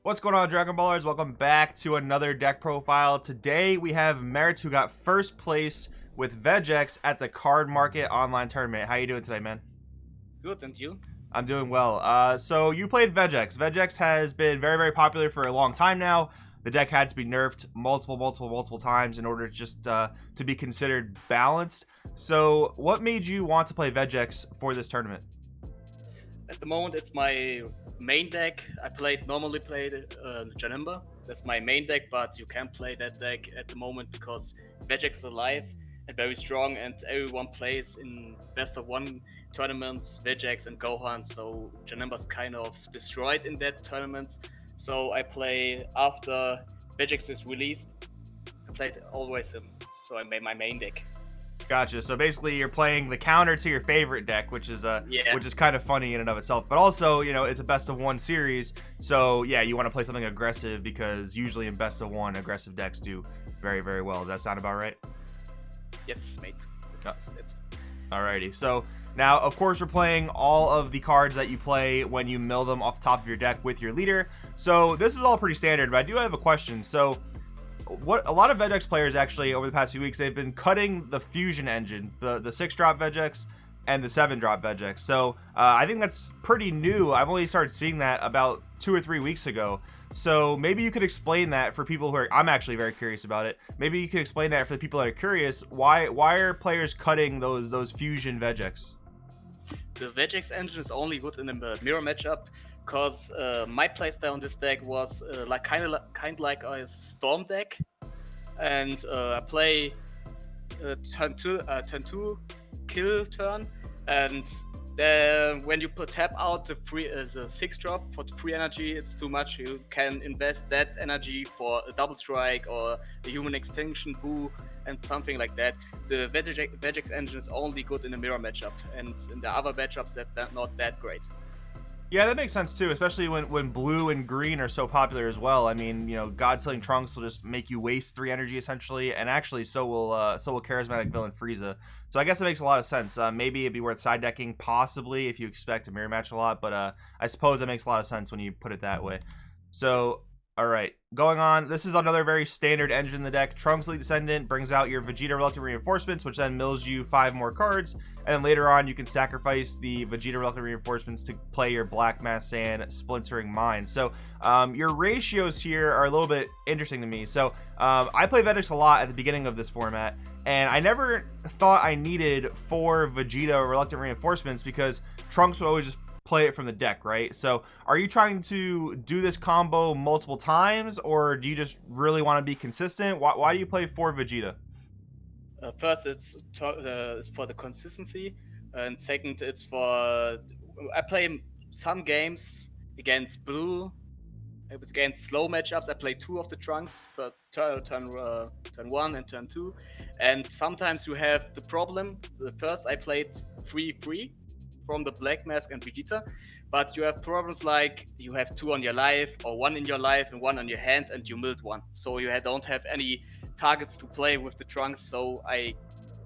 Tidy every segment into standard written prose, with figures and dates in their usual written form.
What's going on, Dragon Ballers? Welcome back to another deck profile. Today we have Mert, who got first place with Vegeks at the Cardmarket Online tournament. How you doing today, man? Good, and you? I'm doing well. So you played Vegeks. Vegeks has been very, very popular for a long time now. The deck had to be nerfed multiple times in order just to be considered balanced. So what made you want to play Vegeks for this tournament? At the moment, it's my main deck. I normally played Janemba. That's my main deck, but you can't play that deck at the moment because Vegeks is alive and very strong, and everyone plays in best of one tournaments, Vegeks and Gohan. So Janemba's kind of destroyed in that tournament. So I play after Vegeks is released. I played always him. So I made my main deck. Gotcha. So basically, you're playing the counter to your favorite deck, which is kind of funny in and of itself. But also, you know, it's a best of one series, so yeah, you want to play something aggressive because usually in best of one, aggressive decks do very, very well. Does that sound about right? Yes, mate. That's... Alrighty. So now, of course, we're playing all of the cards that you play when you mill them off the top of your deck with your leader. So this is all pretty standard, but I do have a question. So what a lot of Vegeks players actually over the past few weeks, they've been cutting the fusion engine, the 6-drop Vegeks and the 7-drop Vegeks. So I think that's pretty new. I've only started seeing that about 2 or 3 weeks ago. So maybe you could explain that for people who are, I'm actually very curious about it. Maybe you could explain that for the people that are curious. Why are players cutting those fusion Vegeks? The Vegeks engine is only good in the mirror matchup because my playstyle on this deck was kind of like a storm deck, and I play turn two kill turn, and then when you tap out the 6-drop for the free energy, it's too much. You can invest that energy for a double strike or a human extinction boo and something like that. The Vegeks engine is only good in the mirror matchup, and in the other matchups they're not that great. Yeah, that makes sense too, especially when blue and green are so popular as well. I mean, you know, God-Sealing Trunks will just make you waste 3 energy essentially, and actually so will Charismatic Villain Frieza. So I guess it makes a lot of sense. Maybe it'd be worth side decking, possibly, if you expect to mirror match a lot, but I suppose it makes a lot of sense when you put it that way. So, all right, going on. This is another very standard engine in the deck. Trunks Elite Descendant brings out your Vegeta Reluctant Reinforcements, which then mills you 5 more cards. And then later on, you can sacrifice the Vegeta Reluctant Reinforcements to play your Black Mass Sand Splintering Mind. So your ratios here are a little bit interesting to me. So I play Vegeks a lot at the beginning of this format, and I never thought I needed 4 Vegeta Reluctant Reinforcements because Trunks would always just play it from the deck, right? So are you trying to do this combo multiple times, or do you just really want to be consistent? Why do you play 4 Vegeta? First, it's for the consistency, and second, it's for I play some games against blue, against slow matchups. I play 2 of the Trunks for turn 1 and turn 2, and sometimes you have the problem. First, I played 3-3 from the Black Mask and Vegeta, but you have problems like you have 2 on your life or 1 in your life and 1 on your hand, and you milled 1, so you don't have any targets to play with the Trunks. So I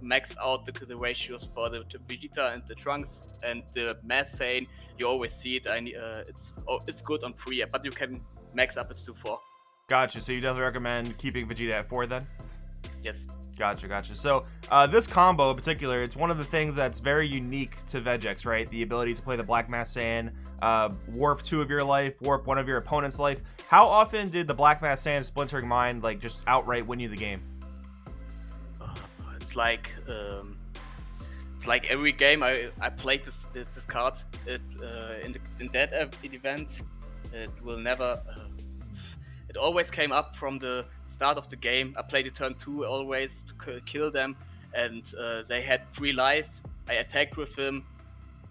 maxed out the ratios for the Vegeta and the Trunks, and the Mass Sane, you always see it. It's good on 3, but you can max up it to 4. Gotcha. So you definitely recommend keeping Vegeta at 4 then? Yes. Gotcha. So this combo in particular, it's one of the things that's very unique to Vegeks, right? The ability to play the Black Mass Sand, warp 2 of your life, warp 1 of your opponent's life. How often did the Black Mass Sand Splintering Mind like just outright win you the game? It's like every game I played this card. In that event, it will never. It always came up from the start of the game. I played it turn 2 always to kill them, and they had 3 life. I attacked with him,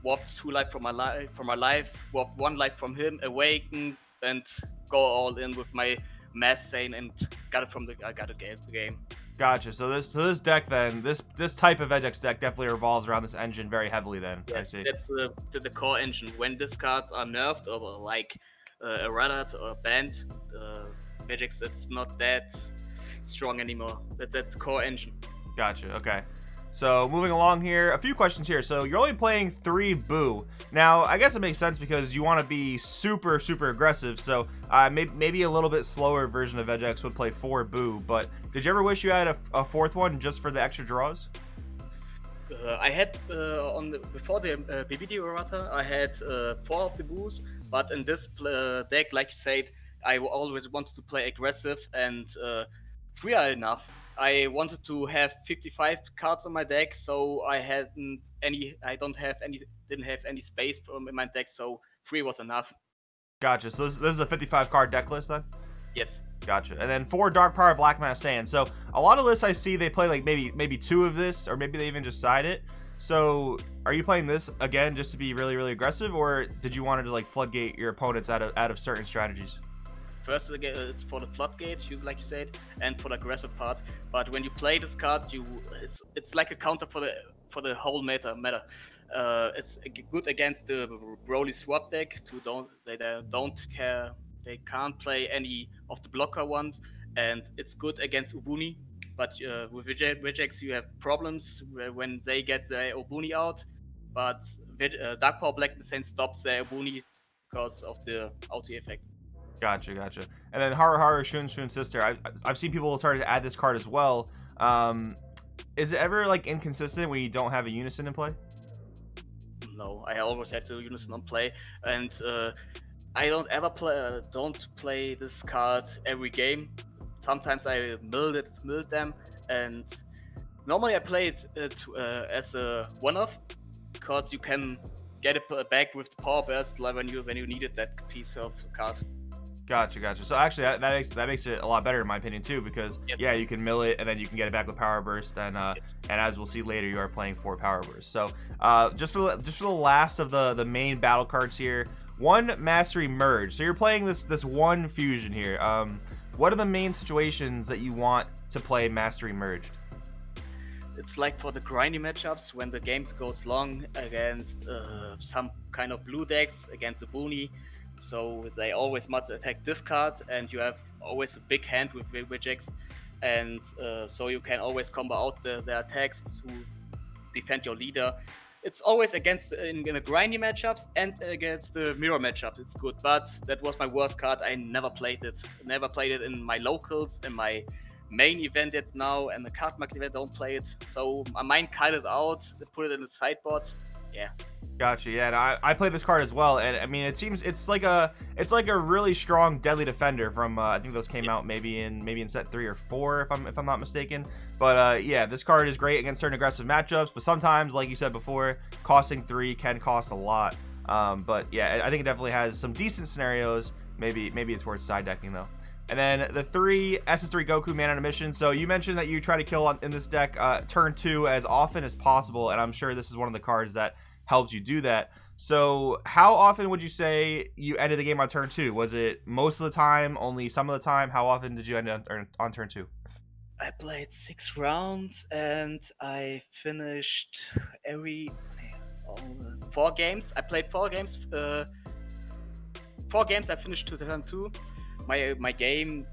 warped 2 life from my life, warped 1 life from him, awakened, and go all in with my Mass Sane and got it the game. Gotcha. So this deck then, this type of Vegeks deck definitely revolves around this engine very heavily then. Yes, I see. That's the core engine. When these cards are nerfed or like errated or banned, Vegeks, it's not that strong anymore. That's core engine. Gotcha. Okay. So moving along here, a few questions here. So you're only playing 3 Boo. Now, I guess it makes sense because you want to be super, super aggressive. So maybe a little bit slower version of Vegeks would play 4 Boo. But did you ever wish you had a 4th one just for the extra draws? I had before the BBD errata, I had 4 of the Boos, but in this deck, like you said, I always wanted to play aggressive and freer enough. I wanted to have 55 cards on my deck, so didn't have any space in my deck, so 3 was enough. Gotcha. So this is a 55 card deck list then? Yes. Gotcha. And then 4 Dark Power Black Mana Sand. So a lot of lists I see, they play like maybe 2 of this, or maybe they even just side it. So are you playing this again just to be really, really aggressive, or did you want to like floodgate your opponents out of certain strategies? First, it's for the floodgates, like you said, and for the aggressive part. But when you play this card, it's like a counter for the whole meta. It's good against the Broly swap deck. They don't care. They can't play any of the blocker ones, and it's good against Ubuni. But with Vegeks, you have problems when they get their Ubuni out. But Dark Power Black Machine stops their Ubuni because of the auto effect. Gotcha. And then Haru Shun Sister. I've seen people start to add this card as well. Is it ever like inconsistent when you don't have a Unison in play? No, I always have to Unison on play, and I don't ever play this card every game. Sometimes I milled them, and normally I play it as a one-off because you can get it back with the power burst like when you needed that piece of card. Gotcha. So actually, that makes it a lot better in my opinion too, because yeah, you can mill it and then you can get it back with power burst, and as we'll see later, you are playing 4 power burst. So just for the last of the main battle cards here, 1 Mastery Merge. So you're playing this 1 fusion here. What are the main situations that you want to play Mastery Merged? It's like for the grindy matchups when the game goes long against some kind of blue decks against a Boony. So they always must attack this card, and you have always a big hand with Vegeks, and so you can always combo out their attacks to defend your leader. It's always against in the grindy matchups and against the mirror matchup. It's good, but that was my worst card. I never played it. Never played it in my locals, in my main event yet now, and the Cardmarket event don't play it. So my mind cut it out, put it in the sideboard. Yeah. Gotcha. Yeah, and I play this card as well, and I mean it seems it's like a really strong deadly defender from I think those came out maybe in set 3 or 4 if I'm not mistaken. But yeah, this card is great against certain aggressive matchups, but sometimes, like you said before, costing 3 can cost a lot. But yeah, I think it definitely has some decent scenarios. Maybe it's worth side decking though. And then the 3 SS3 Goku Man on a Mission. So you mentioned that you try to kill in this deck turn 2 as often as possible, and I'm sure this is one of the cards that helped you do that. So how often would you say you ended the game on turn 2? Was it most of the time, only some of the time? How often did you end on turn 2? I played 6 rounds and I finished 4 games. I played 4 games. 4 games I finished to turn 2. My game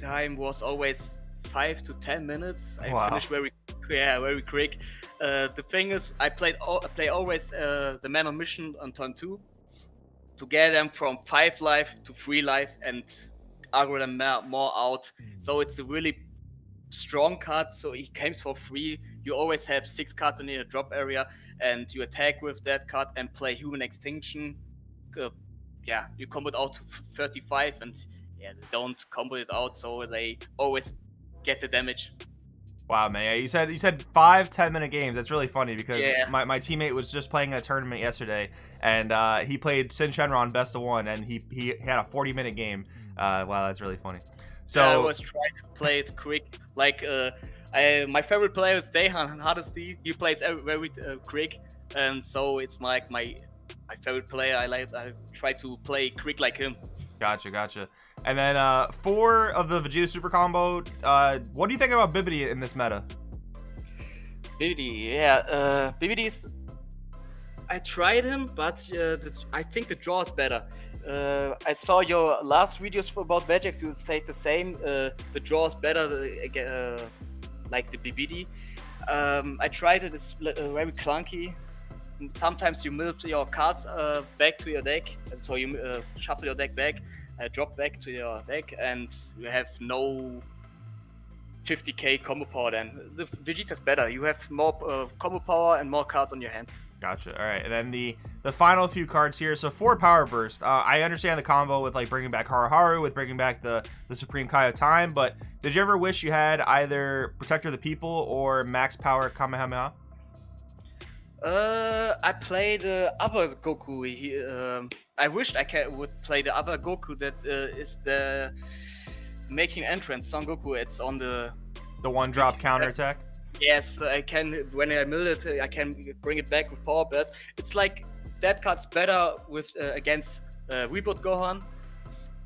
time was always 5 to 10 minutes. I finished very quick. The thing is, I play always the Man on Mission on turn 2 to get them from 5 life to 3 life and aggro them more out. So it's a really strong card. So it comes for free. You always have 6 cards in your drop area, and you attack with that card and play Human Extinction. You combo it out to 35, and they don't combo it out, so they always get the damage. Wow, man. Yeah, you said 5 10-minute games. That's really funny because my teammate was just playing a tournament yesterday, and he played Sin Shenron best of 1, and he had a 40-minute game. Wow, that's really funny. So I was trying to play it quick. Like my favorite player is Dehan Hardesty. He plays very quick, and so it's like my favorite player. I try to play quick like him. Gotcha. And then 4 of the Vegeta Super Combo. What do you think about Bibbidi in this meta? Bibbidi, Bibbidi's. I tried him, but I think the draw is better. I saw your last videos about Vegeks. You say the same. The draw is better, like the Bibbidi. I tried it. It's very clunky. Sometimes you move your cards back to your deck, so you shuffle your deck back, drop back to your deck, and you have no 50k combo power. Then the Vegeta's better. You have more combo power and more cards on your hand. Gotcha. All right, and then the final few cards here. So 4 Power Burst. I understand the combo with like bringing back Haru, with bringing back the Supreme Kai of Time, but did you ever wish you had either Protector of the People or Max Power Kamehameha? I play the other Goku. I wished would play the other Goku that is the making entrance Son Goku. It's on the 1-drop counter attack. Yes, I can. When I mill it, I can bring it back with Power Burst. It's like that card's better with against Reboot Gohan,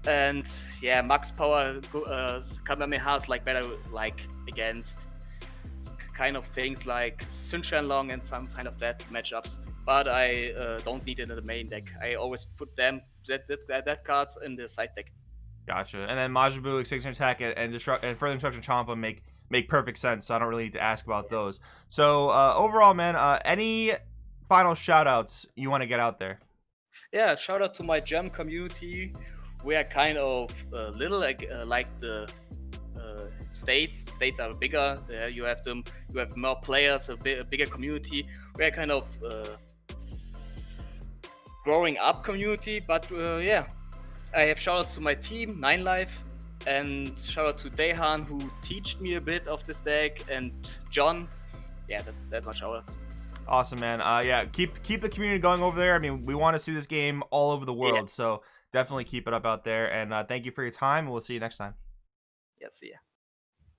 and yeah, Max Power Kamehameha is like better like against kind of things like Sun Shenlong and some kind of that matchups. But I don't need it in the main deck. I always put that cards in the side deck. Gotcha. And then Majin Buu, Extinction Attack, and Further Instruction Champa make perfect sense, so I don't really need to ask about those. So overall, man, any final shout outs you want to get out there? Yeah, shout out to my gem community. We are kind of little like the states. States are bigger. You have more players, a bigger community. We are kind of growing up community, but yeah. I have shout out to my team, 9Life, and shout out to Dehan, who taught me a bit of this deck, and John. Yeah, that's my shout outs. Awesome, man. Yeah, keep the community going over there. I mean, we want to see this game all over the world, so definitely keep it up out there. And thank you for your time, and we'll see you next time. Yeah, see ya.